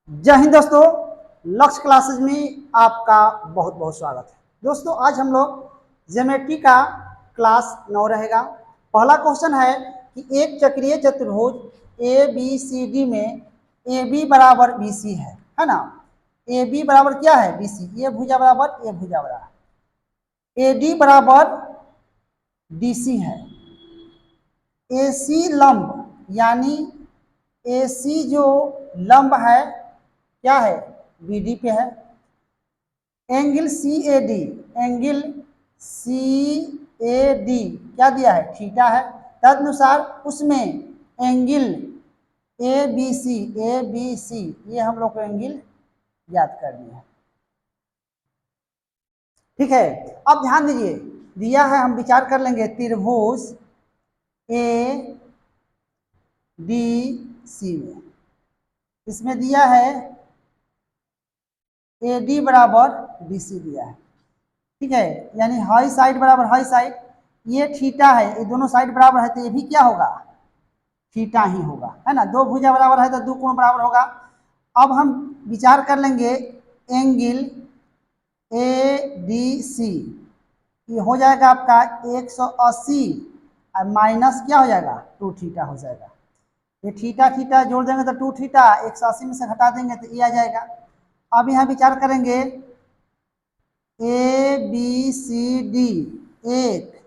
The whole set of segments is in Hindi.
जय हिंद दोस्तों, लक्ष्य क्लासेज में आपका बहुत बहुत स्वागत है। दोस्तों आज हम लोग ज्योमेट्री का क्लास 9 रहेगा। पहला क्वेश्चन है कि एक चक्रीय चतुर्भुज ए बी सी डी में ए बी बराबर बी सी है ना। ए बी बराबर क्या है? B C. ये भुजा बराबर ये भुजा बराबर ए डी बराबर डी सी है। ए सी लंब यानी ए सी जो लंब है क्या है? बीडी पे है। Angle C A D, angle C A D क्या दिया है? थीटा है। तदनुसार उसमें एंगल ए बी सी ये हम लोग को एंगल याद करनी है। ठीक है, अब ध्यान दीजिए, दिया है, हम विचार कर लेंगे त्रिभुज ए डी सी में। इसमें दिया है ए डी बराबर बी सी दिया है। ठीक है, यानी हाई साइड बराबर हाई साइड, ये थीटा है, ये दोनों साइड बराबर है तो ये भी क्या होगा? थीटा ही होगा, है ना। दो भुजा बराबर है तो दो कोण बराबर होगा। अब हम विचार कर लेंगे एंगल ए डी सी, ये हो जाएगा आपका 180 और माइनस क्या हो जाएगा? 2 थीटा हो जाएगा। ये थीटा थीटा जोड़ देंगे तो 2 थीटा, 180 में से घटा देंगे तो ये आ जाएगा। अब यहाँ विचार करेंगे ए बी सी डी एक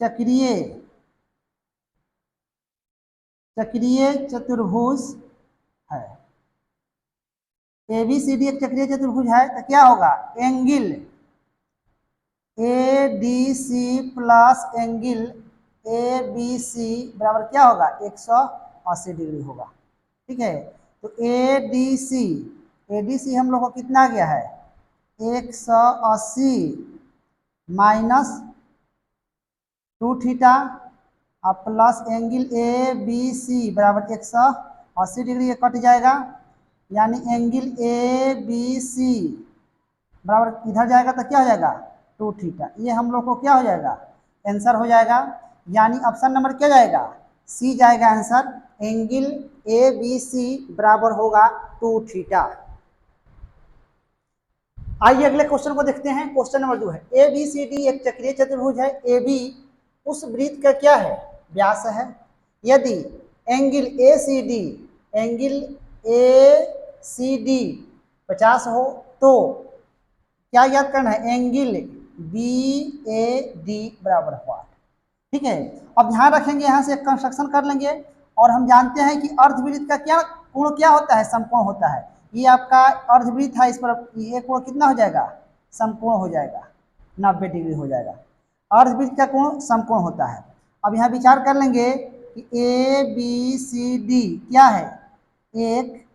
चक्रीय चतुर्भुज है। ए बी सी डी एक चक्रीय चतुर्भुज है तो क्या होगा? Angle A D C plus angle A B C बराबर क्या होगा? 180 डिग्री होगा। ठीक है, तो ए डी सी हम लोग को कितना गया है? 180 माइनस 2 थीटा और plus angle A B C बराबर 180 डिग्री, ये कट जाएगा, यानी एंगल ए बी सी बराबर इधर जाएगा तो क्या हो जाएगा? 2 थीटा। ये हम लोग को क्या हो जाएगा? आंसर हो जाएगा, यानी ऑप्शन नंबर क्या जाएगा? सी जाएगा answer. Angle A B C बराबर होगा 2 थीटा। आइए अगले क्वेश्चन को देखते हैं। क्वेश्चन नंबर 2 है, ए बी सी डी एक चक्रीय चतुर्भुज है। ए बी उस वृत्त का क्या है? व्यास है। यदि एंगल ए सी डी 50 हो तो क्या याद करना है? एंगल बी ए डी बराबर हुआ। ठीक है, अब ध्यान रखेंगे, यहाँ से कंस्ट्रक्शन कर लेंगे। और हम जानते हैं कि अर्धवृत्त का क्या कोण क्या होता है? समकोण होता है। ये आपका अर्धवृत्त है, इस पर ये कोण कितना हो जाएगा? समकोण हो जाएगा, 90 डिग्री हो जाएगा। अर्धवृत्त का कोण समकोण होता है। अब यहाँ विचार कर लेंगे कि ए बी सी डी क्या है? एक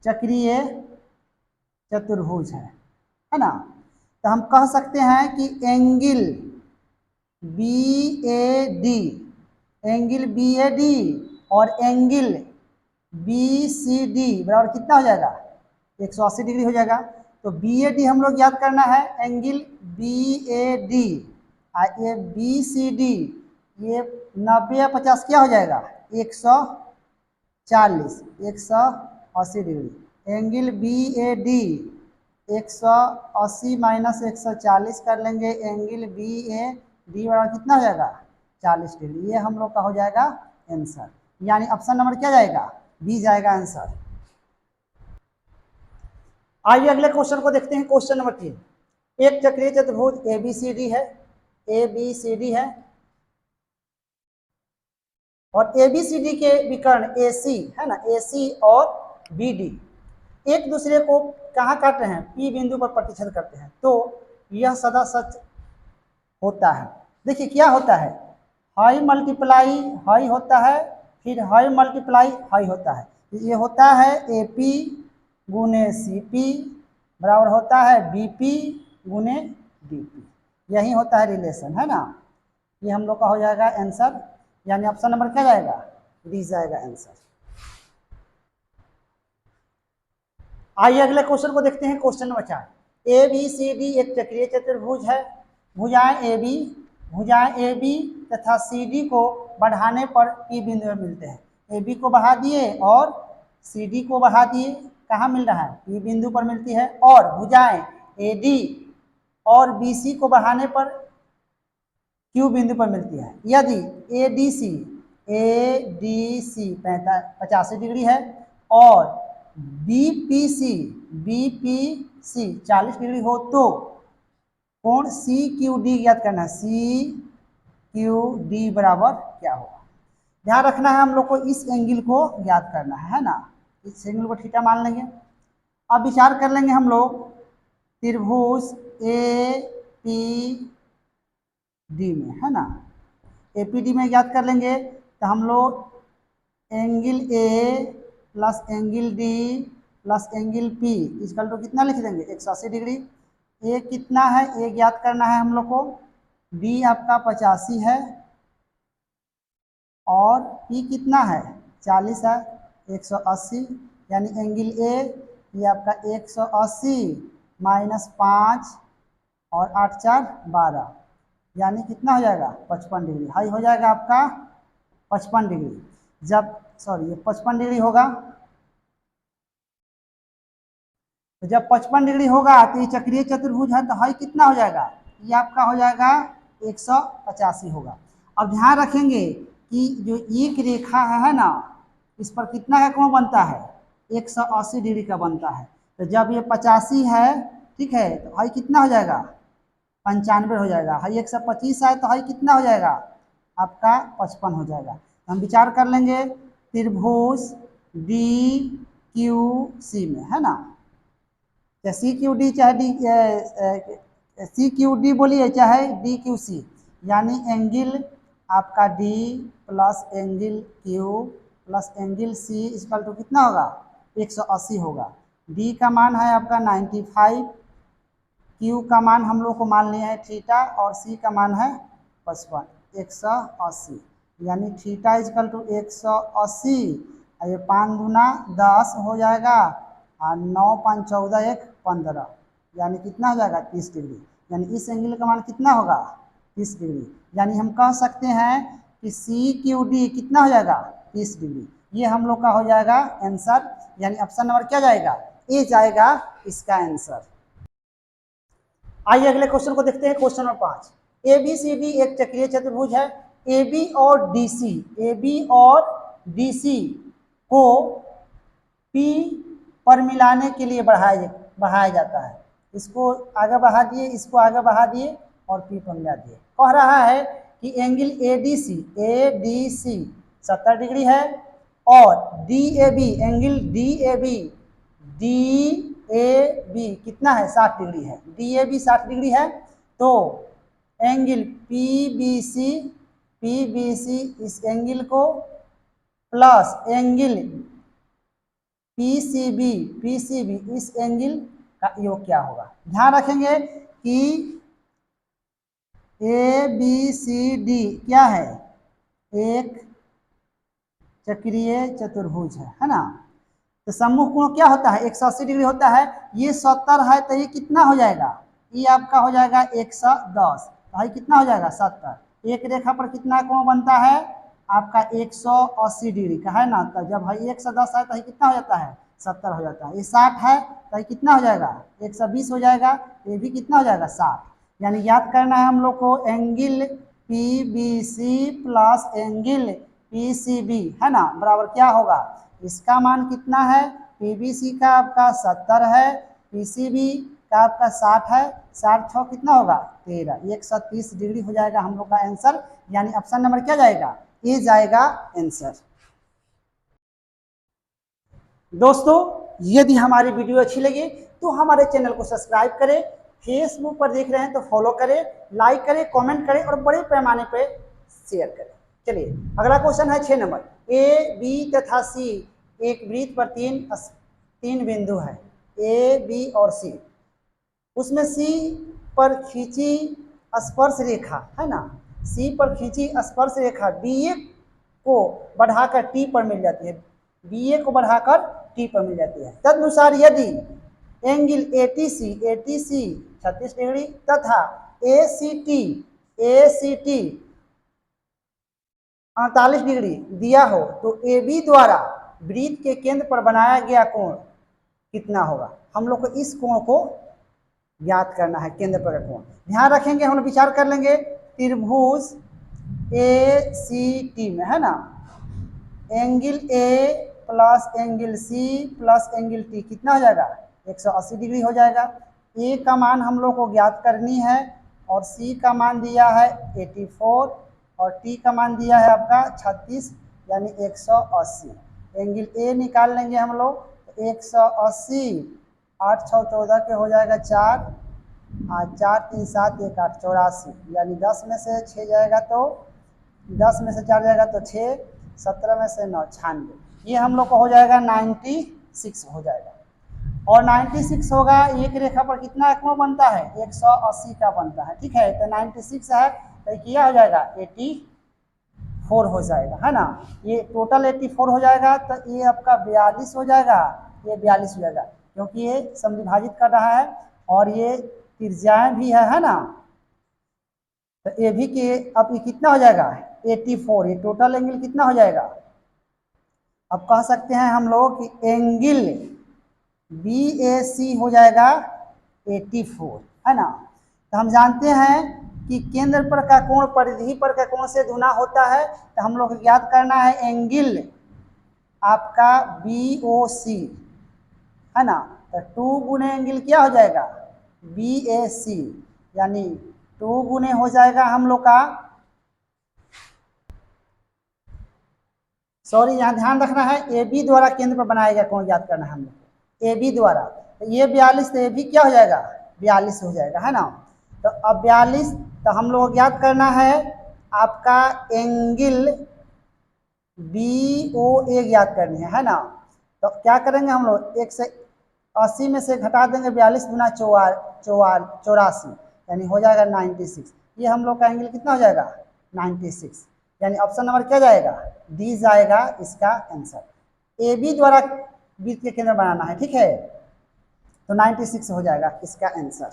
चक्रीय चतुर्भुज है ना। तो हम कह सकते हैं कि एंगल बी ए डी और एंगल बी सी डी बराबर कितना हो जाएगा? 180 डिग्री हो जाएगा। तो बी ए डी हम लोग याद करना है, एंगल बी ए डी और ये बी सी डी, ये 90 या 50 क्या हो जाएगा? 140, 180 degree. Angle B A D 180 minus 140 कर लेंगे, एंगल बी ए डी बराबर कितना हो जाएगा? 40 डिग्री। ये हम लोग का हो जाएगा आंसर, यानी ऑप्शन नंबर क्या जाएगा? बी जाएगा आंसर। आइए अगले क्वेश्चन को देखते हैं। क्वेश्चन नंबर 3, एक चक्रीय चतुर्भुज ए बी सी डी है और ए बी सी डी के विकर्ण ए सी है ना, ए सी और बी डी एक दूसरे को कहाँ काट रहे हैं? पी बिंदु पर प्रतिच्छेद करते हैं। तो यह सदा सच होता है। देखिए क्या होता है, हाई मल्टीप्लाई हाई होता है, फिर हाई मल्टीप्लाई हाई होता है। ये होता है ए पी गुने सी पी बराबर होता है बी पी गुने डी पी। यही होता है रिलेशन, है ना। ये हम लोग का हो जाएगा आंसर, यानी ऑप्शन नंबर क्या जाएगा? डी जाएगा आंसर। आइए अगले क्वेश्चन को देखते हैं। Question number 4, A B C D एक चक्रीय चतुर्भुज है। भुजाएं ए बी तथा सी डी को बढ़ाने पर पी बिंदु में मिलते हैं। ए बी को बढ़ा दिए और सी डी को बढ़ा दिए, कहाँ मिल रहा है, पी बिंदु पर मिलती है। और भुजाएं ए डी और बी सी को बढ़ाने पर क्यू बिंदु पर मिलती है। यदि ए डी सी 85 डिग्री है और बी पी सी 40 डिग्री हो तो कोण सी क्यू डी ज्ञात करना है। सी क्यू डी बराबर क्या होगा। ध्यान रखना है हम लोग को इस एंगल को ज्ञात करना है ना। इस एंगल को थीटा मान लेंगे। अब विचार कर लेंगे हम लोग त्रिभुज ए पी डी में, है ना। एपीडी में ज्ञात कर लेंगे तो हम लोग angle A plus angle D plus angle P equal to कितना लिख देंगे, 180 डिग्री। ए कितना है, ए ज्ञात करना है हम लोग को। डी आपका 85 है और पी कितना है, 40 है, 180। यानी एंगल ए ये आपका 180 माइनस 5 और 8 4 12, यानी कितना हो जाएगा, 55 डिग्री। हाई हो जाएगा आपका 55 डिग्री। जब ये 55 डिग्री होगा, तो जब 55 डिग्री होगा तो ये चक्रीय चतुर्भुज है, तो हाई कितना हो जाएगा, ये आपका हो जाएगा 185 होगा। अब ध्यान रखेंगे कि जो एक रेखा है ना, इस पर कितना का कोण बनता है, 180 डिग्री का बनता है। तो जब ये 85 है, ठीक है, तो हाई कितना हो जाएगा, 95 हो जाएगा। हाई 125 है तो हाई कितना हो जाएगा आपका 55 हो जाएगा। हम विचार कर लेंगे त्रिभुज डी क्यू सी में, है ना। चाहे सी क्यू डी चाहे डी सी क्यू डी बोलिए चाहे डी क्यू सी, यानी एंगल आपका D plus angle Q plus angle C equal to कितना होगा, 180 होगा। डी का मान है आपका 95, क्यू का मान हम लोग को मान लिया है थीटा और सी का मान है 55, 180। यानी थीटा इक्वल टू 180, ये 5 दूना 10 हो जाएगा और 9 5 14 1 15, यानी कितना हो जाएगा 30 डिग्री। यानी इस एंगल का मान कितना होगा, 30 डिग्री। यानी हम कह सकते हैं कि सी क्यू डी कितना हो जाएगा, 30 डिग्री। ये हम लोग का हो जाएगा आंसर। यानी ऑप्शन नंबर क्या जाएगा, ए जाएगा इसका आंसर। आइए अगले क्वेश्चन को देखते हैं। Question number 5, A B C D एक चक्रीय चतुर्भुज है। ए बी और डी सी को पी पर मिलाने के लिए बढ़ाया जाता है। इसको आगे बढ़ा दिए, इसको आगे बढ़ा दिए और पी पर मिला दिए। कह रहा है कि angle A D C 70 degree है और एंगल डी ए बी कितना है, 60 डिग्री है। डी ए बी 60 डिग्री है, तो एंगल पी बी सी इस एंगल को plus angle P C B इस एंगल का योग क्या होगा। ध्यान रखेंगे कि ए बी सी डी क्या है, एक चक्रीय चतुर्भुज है ना। तो सम्मुख कोण क्या होता है, 180 डिग्री होता है। ये 70 है तो ये कितना हो जाएगा, ये आपका हो जाएगा 110, तो भाई कितना हो जाएगा 70। एक रेखा पर कितना कोण बनता है आपका 180 डिग्री का, है ना। तो जब भाई 110 है तो भाई कितना हो जाता है 70 हो जाता है। ये 60 है तो भाई कितना हो जाएगा 120 हो जाएगा। ये भी कितना हो जाएगा 60। यानी याद करना है हम लोग को angle P B C plus angle P C B, है ना, बराबर क्या होगा, इसका मान कितना है, पीबीसी का आपका 70 है, पीसीबी का आपका 60 है, 60 6 कितना होगा 13, 130 डिग्री हो जाएगा हम लोग का आंसर। यानी ऑप्शन नंबर क्या जाएगा, ए जाएगा आंसर। दोस्तों यदि हमारी वीडियो अच्छी लगी तो हमारे चैनल को सब्सक्राइब करें, फेसबुक पर देख रहे हैं तो फॉलो करें, लाइक करें, कमेंट करें और बड़े पैमाने पर शेयर करें। चलिए अगला क्वेश्चन है 6 नंबर, ए बी तथा सी एक वृत्त पर तीन बिंदु है, ए बी और सी। उसमें सी पर खींची स्पर्श रेखा, है ना, सी पर खींची स्पर्श रेखा बी ए को बढ़ाकर टी पर मिल जाती है, बी ए को बढ़ाकर टी पर मिल जाती है। तदनुसार यदि angle A T C 36 degree तथा ए सी टी 48 डिग्री दिया हो तो ए बी द्वारा वृत्त के केंद्र पर बनाया गया कोण कितना होगा। हम लोग को इस कोण को ज्ञात करना है, केंद्र पर का कोण। ध्यान रखेंगे, हम लोग विचार कर लेंगे त्रिभुज ए सी टी में, है ना, angle A plus angle C plus angle T कितना हो जाएगा, 180 डिग्री हो जाएगा। ए का मान हम लोग को ज्ञात करनी है और सी का मान दिया है 84 और टी का मान दिया है आपका 36 यानी 180। एंगल ए निकाल लेंगे हम लोग तो 180, 8 6 14 के हो जाएगा 4, 4 3 7 1 8 84, यानी 10 में से 6 जाएगा तो 10 में से 4 जाएगा तो 6, 17 में से 9 96, ये हम लोग को हो जाएगा 96 हो जाएगा। और 96 होगा, एक रेखा पर कितना कोण बनता है, 180 का बनता है, ठीक है। तो 96 है तो क्या हो जाएगा 84 हो जाएगा, है ना। ये टोटल 84 हो जाएगा तो ये आपका 42 हो जाएगा, ये 42 हो जाएगा क्योंकि ये समविभाजित कर रहा है और ये त्रिज्याएं भी है ना। तो ये भी के अब ये कितना हो जाएगा 84, ये टोटल एंगल कितना हो जाएगा। अब कह सकते हैं हम लोग कि एंगल बी ए सी हो जाएगा 84, है ना। तो हम जानते हैं कि केंद्र पर का कोण परिधि पर का कोण से गुना होता है, तो हम लोग को ज्ञात करना है एंगल आपका बी ओ सी, है ना। तो 2 गुने एंगल क्या हो जाएगा बी ए सी, यानी 2 गुने हो जाएगा हम लोग का, सॉरी यहाँ ध्यान रखना है, ए बी द्वारा केंद्र पर बनाया गया कोण ज्ञात करना है हम लोग को, ए बी द्वारा। तो ये 42 तो ये भी क्या हो जाएगा 42 हो जाएगा, है ना। तो अब 42 तो हम लोग को ज्ञात करना है आपका एंगल बी ओ ए ज्ञात करनी है ना। तो क्या करेंगे हम लोग 180 में से घटा देंगे 42 गुना 84 यानी हो जाएगा 96। ये हम लोग का एंगल कितना हो जाएगा 96, यानी ऑप्शन नंबर क्या जाएगा डी जाएगा इसका आंसर। ए बी द्वारा वृत्त के केंद्र बनाना है, ठीक है, तो 96 हो जाएगा इसका आंसर।